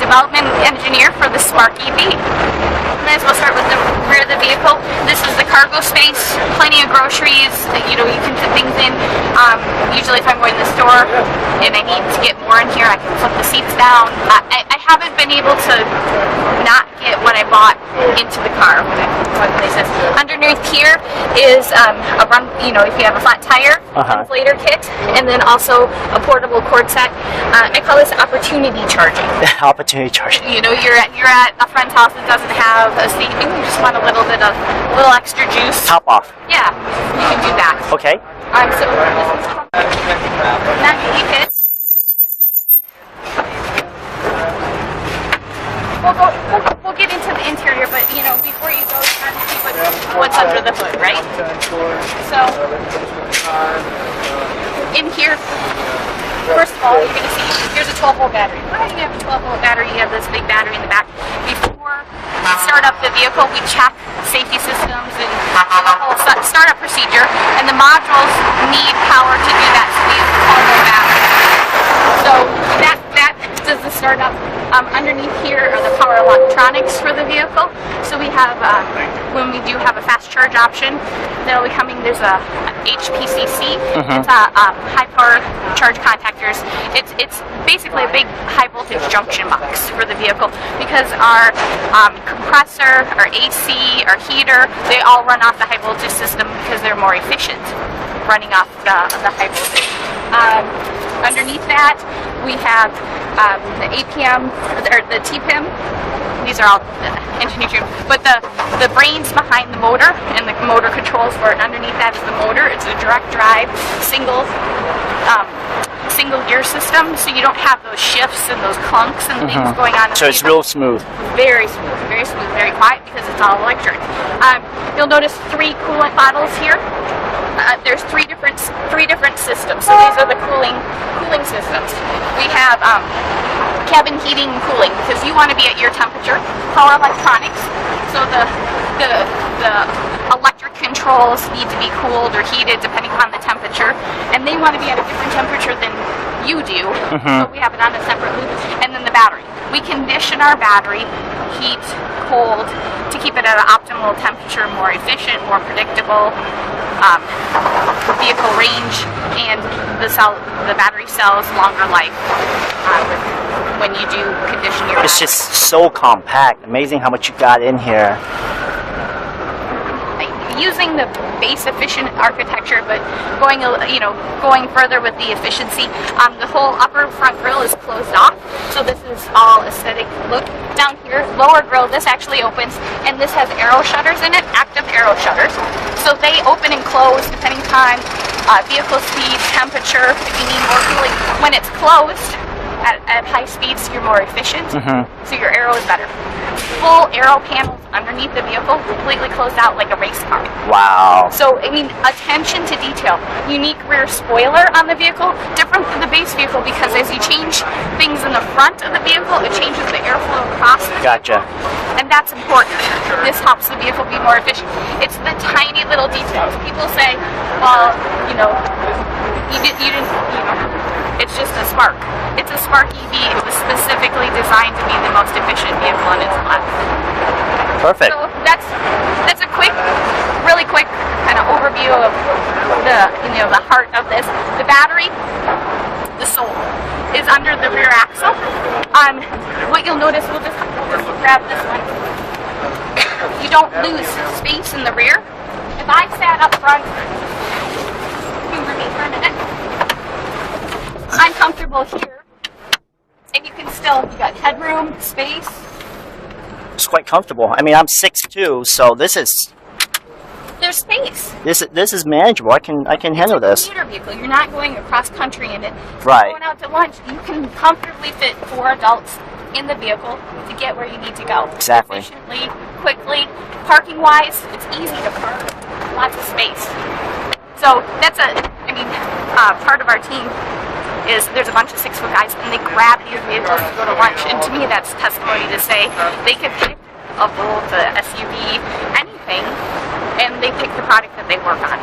development engineer for the Spark EV. Might as well start with the rear of the vehicle. This is the cargo space, plenty of groceries, you know, you can put things in. Usually if I'm going to the store and I need to get more in here, I can flip the seats down. I haven't been able to not get what I bought into the car. Underneath here is a run, you know, if you have a flat tire, inflator kit, and then also a portable cord set. I call this opportunity charging. Opportunity charging. You know, you're at a friend's house that doesn't have a seat, and you just want a little extra juice. Top off. Yeah, you can do that. Okay. So this is that you hit. We'll get into the interior, but you know, before you go, kind of see what's under the hood, right? So in here, first of all, you're going to see here's a 12-volt battery. Why do you have a 12-volt battery? You have this big battery in the back. Before we start up the vehicle, we check safety systems and the whole startup procedure, and the modules need power to do that. So we use a 12-volt battery. So that does the startup. Underneath here are the power electronics for the vehicle. So we have, when we do have a fast charge option, that'll be coming. There's a HPCC. It's a high power charge contactors. It's basically a big high voltage junction box for the vehicle, because our compressor, our AC, our heater, they all run off the high voltage system because they're more efficient running off the high voltage. Underneath that, we have the APM, or the TPIM. These are all engineered, but the brains behind the motor and the motor controls for it. Underneath that is the motor. It's a direct drive, single gear system, so you don't have those shifts and those clunks and things going on. So it's real smooth. Very smooth, very quiet, because it's all electric. You'll notice 3 coolant bottles here. There's three different systems. So these are the cooling systems. We have cabin heating and cooling, because you want to be at your temperature. Power electronics. So the electric controls need to be cooled or heated depending on the temperature, and they want to be at a different temperature than you do. So we have it on a separate loop. And then the battery. We condition our battery, heat, cold, to keep it at an optimal temperature, more efficient, more predictable. Vehicle range, and the battery cells longer life when you do condition your battery. It's just so compact. Amazing how much you got in here. Using the base efficient architecture, but going further with the efficiency. The whole upper front grille is closed off, so this is all aesthetic look. Down here, lower grille, this actually opens, and this has arrow shutters in it, active arrow shutters. So they open and close depending on vehicle speed, temperature, if you need more cooling. When it's closed at high speeds, you're more efficient, so your arrow is better. Full arrow panels underneath the vehicle, completely closed out like a race car. Wow. So, I mean, attention to detail. Unique rear spoiler on the vehicle, different from the base vehicle, because as you change things in the front of the vehicle, it changes the airflow across the vehicle. And that's important. This helps the vehicle be more efficient. It's the tiny little details. People say, well, you know, you didn't, it's just a Spark. It's a Spark EV. It was specifically designed to be the most efficient vehicle on its lot. Perfect. So that's a really quick kind of overview of the heart of this. The battery, the soul, is under the rear axle. What you'll notice, we'll just grab this one. You don't lose space in the rear. If I sat up front, humor me for a minute. I'm comfortable here, and you got headroom, space. It's quite comfortable. I mean, I'm 6'2", so there's space. This is manageable. I can handle this. It's a commuter vehicle. You're not going across country in it. Right. Going out to lunch, you can comfortably fit 4 adults in the vehicle to get where you need to go. Exactly. Efficiently, quickly. Parking wise, it's easy to park. Lots of space. So that's part of our team is there's a bunch of 6-foot guys, and they grab these vehicles to go to lunch. And to me, that's testimony to say they could pick a Volt, a SUV, anything, and they pick the product that they work on.